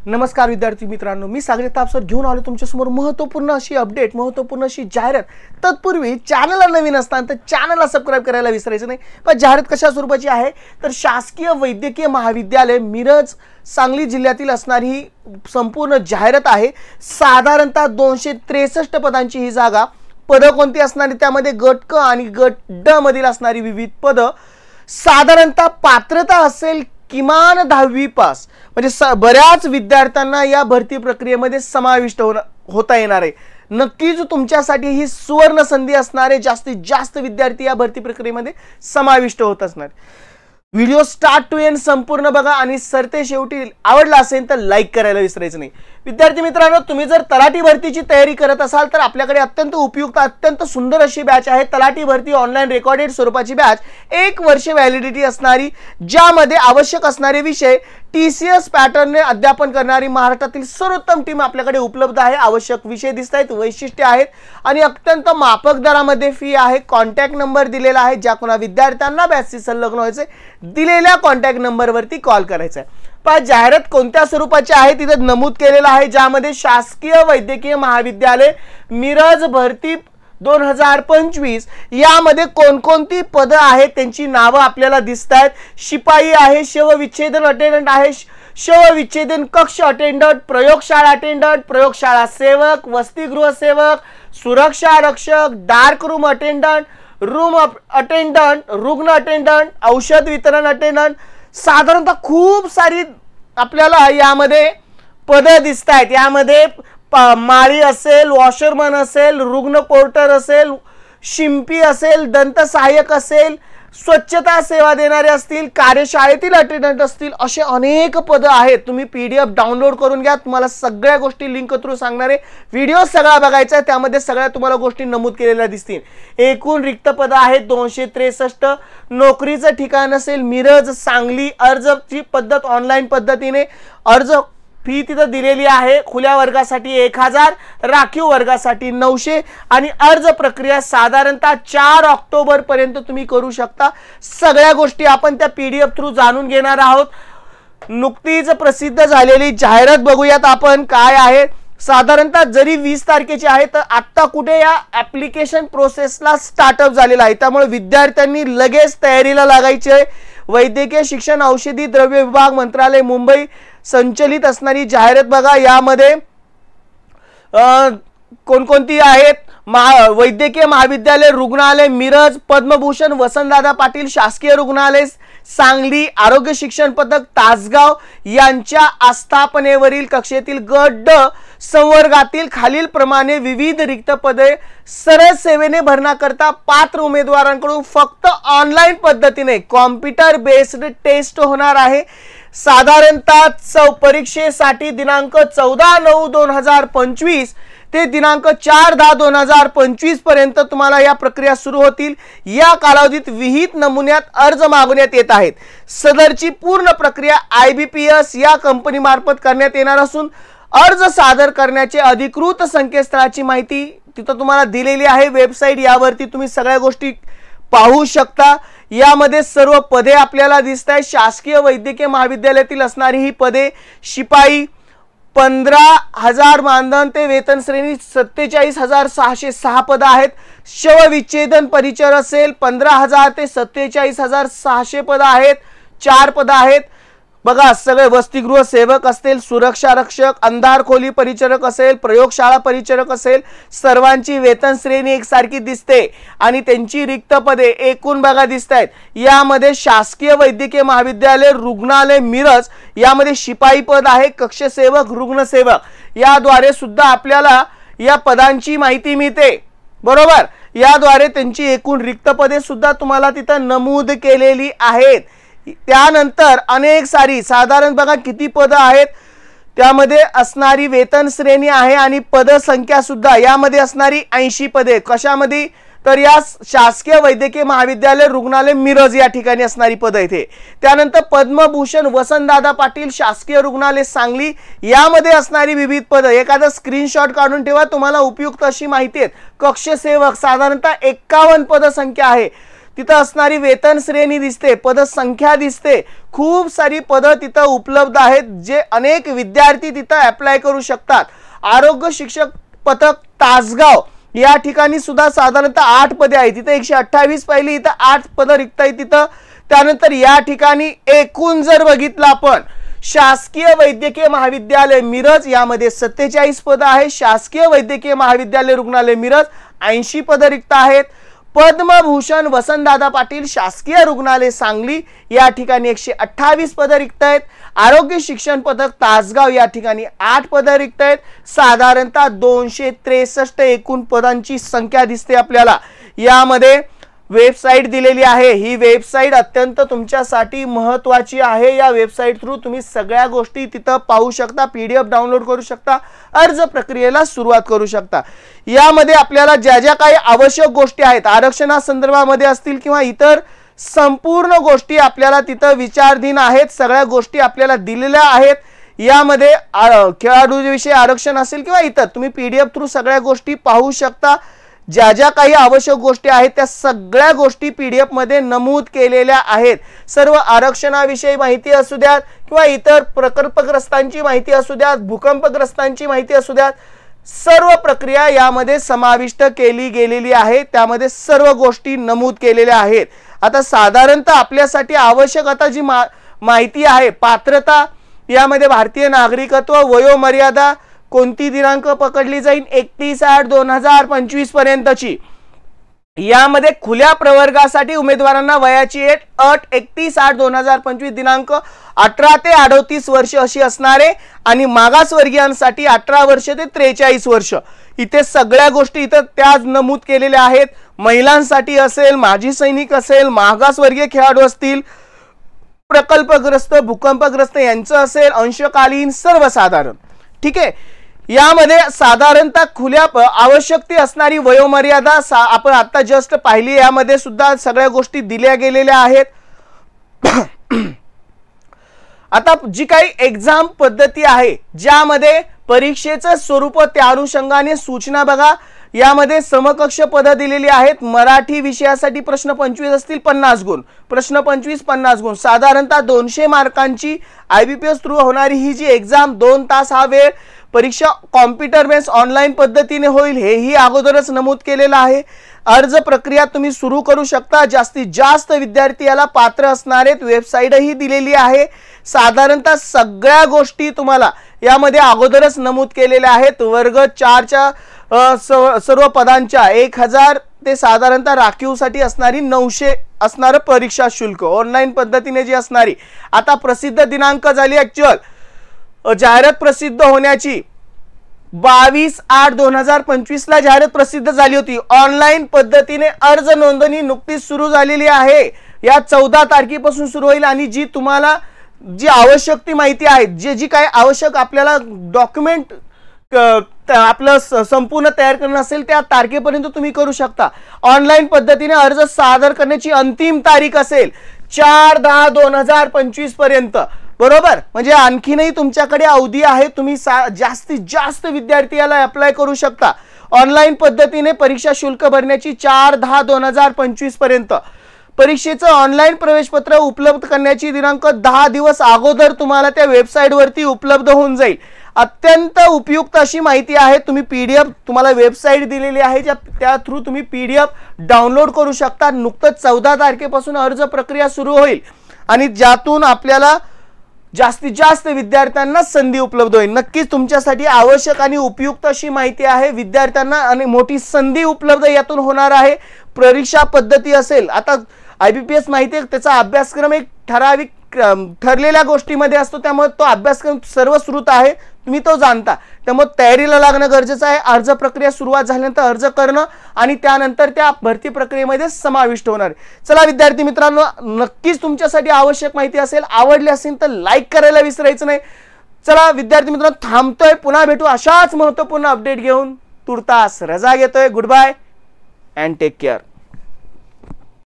नमस्कार विद्यार्थी मित्रांनो, मी सागरे तापसर घेऊन आलो तुमच्यासमोर महत्त्वपूर्ण अशी अपडेट, महत्त्वपूर्ण अशी जाहिरात। तत्पूर्वी चॅनलला नवीन असताना तर चॅनलला सबस्क्राइब करायला विसरायचं नाही। पण जाहिरात कशा स्वरूपाची आहे तर शासकीय वैद्यकीय महाविद्यालय मिरज सांगली जिल्ह्यातील असणारी ही संपूर्ण जाहिरात आहे। साधारणतः 263 पदांची ही जागा। पद कोणती असणारी त्यामध्ये गट क आणि गट ड मधील असणारी विविध पद। साधारणतः पात्रता असेल किमान 10वी पास, म्हणजे बऱ्याच विद्यार्थ्यांना या भरती प्रक्रियेमध्ये समाविष्ट होता येणार आहे। नक्कीच तुमच्यासाठी ही सुवर्ण संधी असणार आहे। जास्तीत जास्त विद्यार्थी या भरती प्रक्रियेमध्ये समाविष्ट होत असणार। व्हिडिओ स्टार्ट टू एंड संपूर्ण बघा आणि सरते शेवटी आवडला असेल तर लाईक करायला विसरायचं नाही। विद्यार्थी मित्रांनो, तुम्ही जर तलाठी भरतीची तयारी करत असाल तर आपल्याकडे अत्यंत उपयुक्त, अत्यंत सुंदर अशी बॅच आहे। तलाठी भरती ऑनलाईन रेकॉर्डेड स्वरूपाची बॅच, 1 वर्ष व्हॅलिडिटी असणारी, ज्यामध्ये आवश्यक असणारे विषय TCS पॅटर्नने अध्यापन करणारी महाराष्ट्रातील सर्वोत्तम टीम आपल्याकडे उपलब्ध आहे। आवश्यक विषय दिसत आहेत, वैशिष्ट्ये आहेत आणि अत्यंत माफक दरामध्ये फी आहे। कॉन्टॅक्ट नंबर दिलेला आहे, ज्या कोणा विद्यार्थ्यांना बॅचशी संलग्न व्हायचे दिलेल्या कॉन्टॅक्ट नंबरवरती कॉल करायचा आहे। पहा जाहिरात कोणत्या स्वरूपाची आहे तिथे नमूद केलेलं आहे, ज्यामध्ये शासकीय वैद्यकीय महाविद्यालय मिरज भरती 2025 यामध्ये कोणकोणती पद आहेत त्यांची नावं आपल्याला दिसतात। शिपाई आहे, शवविच्छेदन अटेंडंट आहे, शवविच्छेदन कक्ष अटेंडंट, प्रयोगशाळा अटेंडंट, प्रयोगशाळा सेवक, वसतिगृह सेवक, सुरक्षा रक्षक, dark room attendant, room attendant, रुग्ण अटेंडंट, औषध वितरण अटेंडंट। साधारणतः खूप सारी आपल्याला यामध्ये पद दिसत आहेत। यामध्ये माळी असेल, वॉशरमन असेल, रुग्ण पोर्टर असेल, शिंपी असेल, दंत सहाय्यक असेल, स्वच्छता सेवा देणारे असतील, कार्यशाळेतील अटेंडंट असतील, असे अनेक पद आहेत। तुम्ही PDF डाउनलोड करून घ्या, तुम्हाला सगळ्या गोष्टी लिंक थ्रू सांगणारे व्हिडिओ सगळा बघायचा आहे, त्यामध्ये सगळ्या तुम्हाला गोष्टी नमूद केलेल्या दिसतील। एकूण रिक्त पद आहेत 263। नोकरीचं ठिकाण असेल मिरज सांगली। अर्जची पद्धत ऑनलाईन पद्धतीने, अर्ज फी तिथं दिलेली आहे। खुल्या वर्गासाठी 1000, राखीव वर्गासाठी 900 आणि अर्ज प्रक्रिया साधारणतः 4 ऑक्टोबर पर्यंत तुम्ही करू शकता। सगळ्या गोष्टी आपण त्या PDF थ्रू जाणून घेणार आहोत। नुकतीच प्रसिद्ध झालेली जाहिरात बघूयात आपण काय आहे। साधारणतः जरी 20 तारखेची आहे तर आता कुठे या ऍप्लिकेशन प्रोसेसला स्टार्टअप झालेला आहे, त्यामुळे विद्यार्थ्यांनी लगेच तयारीला लागायचे आहे। वैद्यकीय शिक्षण औषधी द्रव्य विभाग मंत्रालय मुंबई संचलित असणारी जाहिरात बघा। यामध्ये कोणकोणती आहेत? वैद्यकीय महाविद्यालय रुग्णालय मिरज, पद्मभूषण वसंतदादा पाटील शासकीय रुग्णालय सांगली, आरोग्य शिक्षण पदक तासगाव यांच्या आस्थापनेवरील कक्षेतील गट ड संवर्गातील खालील प्रमाणे विविध रिक्त पदे सरळ सेवेने भरण्याकरता पात्र उमेदवारांकडून फक्त ऑनलाईन पद्धतीने कॉम्प्युटर बेस्ड टेस्ट होणार आहे। साधारणतः परीक्षेसाठी दिनांक 14/9/2025 ते दिनांक 4/10/2025 पर्यंत तुम्हाला या प्रक्रिया सुरू होतील। या कालावधीत विहित नमुन्यात अर्ज मागवण्यात येत आहेत। सदरची पूर्ण प्रक्रिया IBPS या कंपनी मार्फत करण्यात येणार असून अर्ज सादर करण्याचे अधिकृत संकेतस्थळाची माहिती तिथं तुम्हाला दिलेली आहे। वेबसाईट यावरती तुम्ही सगळ्या गोष्टी पाहू शकता। यामध्ये सर्व पदे आपल्याला दिसत आहेत। शासकीय वैद्यकीय महाविद्यालयातील असणारी ही पदे शिपाई 15,000 मानधन ते वेतन श्रेणी 47,606 पद आहेत। शवविच्छेदन परिचर असेल 15,000 ते 47,600 पद आहेत। 4 पद आहेत बघा। सगळे वसतिगृह सेवक असतील, सुरक्षा रक्षक, अंधार खोली परिचारक असेल, प्रयोगशाळा परिचारक असेल, सर्वांची वेतन श्रेणी एकसारखी दिसते आणि त्यांची रिक्त पदे एकूण बघा दिसत आहेत। यामध्ये शासकीय वैद्यकीय महाविद्यालय रुग्णालय मिरज यामध्ये शिपाई पद आहे, कक्षसेवक, रुग्णसेवक याद्वारे सुद्धा आपल्याला या पदांची माहिती मिळते, बरोबर। याद्वारे त्यांची एकूण रिक्त पदे सुद्धा तुम्हाला तिथं नमूद केलेली आहेत। त्यानंतर अनेक सारी साधारण बघा किती पद आहेत, त्यामध्ये असणारी वेतन श्रेणी आहे आणि पद संख्या सुद्धा यामध्ये असणारी 80 पदे कशामध्ये तर या शासकीय वैद्यकीय महाविद्यालय रुग्णालय मिरज या ठिकाणी असणारी पद इथे। त्यानंतर पद्मभूषण वसंतदादा पाटील शासकीय रुग्णालय सांगली यामध्ये असणारी विविध पद। एखादा स्क्रीनशॉट काढून ठेवा, तुम्हाला उपयुक्त अशी माहिती आहे। कक्षसेवक साधारणतः 51 पद संख्या आहे। तिथं असणारी वेतन श्रेणी दिसते, पदसंख्या दिसते, खूप सारी पदं तिथं उपलब्ध आहेत जे अनेक विद्यार्थी तिथं अप्लाय करू शकतात। आरोग्य शिक्षक पथक तासगाव या ठिकाणी सुद्धा साधारणतः 8 पदे आहेत, तिथं 128 पाहिली, इथं 8 पदं रिक्त आहेत तिथं। त्यानंतर या ठिकाणी एकूण जर बघितलं आपण शासकीय वैद्यकीय महाविद्यालय मिरज यामध्ये 47 पदं आहेत, शासकीय वैद्यकीय महाविद्यालय रुग्णालय मिरज 80 पदं रिक्त आहेत। पद्मभूषण वसंतदादा पाटील शासकीय रुग्णालय सांगली या ठिकाणी 128 पदं रिक्त आहेत। आरोग्य शिक्षण पथक तासगाव या ठिकाणी 8 पदं रिक्त आहेत। साधारणतः 263 एकूण पदांची संख्या दिसते आपल्याला। यामध्ये वेबसाईट दिलेली आहे, ही वेबसाईट अत्यंत तुमच्यासाठी महत्त्वाची आहे। या वेबसाईट थ्रू तुम्ही सगळ्या गोष्टी तिथं पाहू शकता, PDF डाउनलोड करू शकता, अर्ज प्रक्रियेला सुरुवात करू शकता। यामध्ये आपल्याला ज्या ज्या काही आवश्यक गोष्टी आहेत आरक्षणासंदर्भामध्ये असतील किंवा इतर संपूर्ण गोष्टी आपल्याला तिथं विचाराधीन आहेत, सगळ्या गोष्टी आपल्याला दिलेल्या आहेत। यामध्ये खेळाडूविषयी आरक्षण असेल किंवा इतर तुम्ही PDF थ्रू सगळ्या गोष्टी पाहू शकता। ज्या ज्या काही आवश्यक गोष्टी आहेत त्या सगळ्या गोष्टी PDF मध्ये नमूद केलेल्या आहेत। सर्व आरक्षणाविषयी माहिती असू द्यात किंवा इतर प्रकल्पग्रस्तांची माहिती असू द्यात, भूकंपग्रस्तांची माहिती असू द्यात, सर्व प्रक्रिया यामध्ये समाविष्ट केली गेलेली आहे। त्यामध्ये सर्व गोष्टी नमूद केलेल्या आहेत। आता साधारणतः आपल्यासाठी आवश्यक आता जी माहिती आहे, पात्रता यामध्ये भारतीय नागरिकत्व, वयोमर्यादा कोणती दिनांक पकडली जाईल 31/8/2025 पर्यंतची। यामध्ये खुल्या प्रवर्गासाठी उमेदवारांना वयाची अट 31/8/2025 दिनांक 18 ते 38 वर्ष अशी असणारे आणि मागासवर्गीयांसाठी 18 वर्ष ते 43 वर्ष। इथे सगळ्या गोष्टी इथं त्याच नमूद केलेल्या आहेत। महिलांसाठी असेल, माजी सैनिक असेल, मागासवर्गीय खेळाडू असतील, प्रकल्पग्रस्त, भूकंपग्रस्त यांचं असेल, अंशकालीन, सर्वसाधारण। ठीक आहे, यामध्ये साधारणतः खुल्या आवश्यक ती असणारी वयोमर्यादा आपण आता जस्ट पाहिली, यामध्ये सुद्धा सगळ्या गोष्टी दिल्या गेलेल्या आहेत। आता जी काही एक्झाम पद्धती आहे ज्यामध्ये परीक्षेचं स्वरूप त्या अनुषंगाने सूचना बघा। यामध्ये समकक्ष पदं दिलेली आहेत। मराठी विषयासाठी प्रश्न 25 असतील 50 गुण, प्रश्न 25 50 गुण, साधारणतः 200 मार्कांची IBPS थ्रू होणारी ही जी एक्झाम 2 तास हा वेळ, परीक्षा कॉम्प्युटर बेस ऑनलाईन पद्धतीने होईल हेही अगोदरच नमूद केलेलं आहे। अर्ज प्रक्रिया तुम्ही सुरू करू शकता। जास्तीत जास्त विद्यार्थी याला पात्र असणार आहेत, वेबसाईटही दिलेली आहे। साधारणतः सगळ्या गोष्टी तुम्हाला यामध्ये अगोदरच नमूद केलेल्या आहेत। वर्ग 4च्या सर्व पदांच्या 1000 ते साधारणतः राखीवसाठी असणारी 900 असणारं परीक्षा शुल्क ऑनलाईन पद्धतीने जी असणारी। आता प्रसिद्ध दिनांक झाली ऍक्च्युअल जाहिरात प्रसिद्ध होण्याची 22/8/2025 ला जाहिरात प्रसिद्ध झाली होती। ऑनलाईन पद्धतीने अर्ज नोंदणी नुकतीच सुरू झालेली आहे। या 14 तारखेपासून सुरू होईल आणि जी तुम्हाला जी आवश्यक ती माहिती आहे, जी काही आवश्यक आपल्याला डॉक्युमेंट आपलं संपूर्ण तयार करणं असेल त्या तारखेपर्यंत तुम्ही करू शकता। ऑनलाईन पद्धतीने अर्ज सादर करण्याची अंतिम तारीख असेल 4/10/2025 पर्यंत, बरोबर। म्हणजे आणखीनही तुमच्याकडे अवधी आहे, तुम्ही जास्तीत जास्त विद्यार्थी याला अप्लाय करू शकता। ऑनलाईन पद्धतीने परीक्षा शुल्क भरण्याची 4/10/2025 पर्यंत। परीक्षेचं ऑनलाईन प्रवेशपत्र उपलब्ध करण्याची दिनांक 10 दिवस अगोदर तुम्हाला त्या वेबसाईट वरती उपलब्ध होऊन जाईल। अत्यंत उपयुक्त अशी माहिती आहे। तुम्ही PDF तुम्हाला वेबसाईट दिलेली आहे त्या थ्रू तुम्ही PDF डाउनलोड करू शकता। नुकतंच 14 तारखेपासून अर्ज प्रक्रिया सुरू होईल आणि ज्यातून आपल्याला जास्तीत जास्त विद्यार्थ्यांना संधी उपलब्ध होईल। नक्कीच तुमच्यासाठी आवश्यक आणि उपयुक्त अशी माहिती आहे। विद्यार्थ्यांना आणि मोठी संधी उपलब्ध यातून होणार आहे। परीक्षा पद्धती असेल, आता IBPS माहिती आहे त्याचा अभ्यासक्रम एक ठराविक ठरलेल्या गोष्टीमध्ये असतो, त्यामुळे तो अभ्यासक्रम सर्वश्रुत आहे, तुम्ही तो जाणता, त्यामुळे तयारीला लागणं गरजेचं आहे। अर्ज प्रक्रिया सुरुवात झाल्यानंतर अर्ज करणं आणि त्यानंतर त्या भरती प्रक्रियेमध्ये समाविष्ट होणार। चला विद्यार्थी मित्रांनो, नक्कीच तुमच्यासाठी आवश्यक माहिती असेल, आवडली असेल तर लाईक करायला विसरायचं नाही। चला विद्यार्थी मित्रांनो, थांबतोय, पुन्हा भेटू अशाच महत्त्वपूर्ण अपडेट घेऊन। तुर्तास रजा घेतोय। Good bye and take care.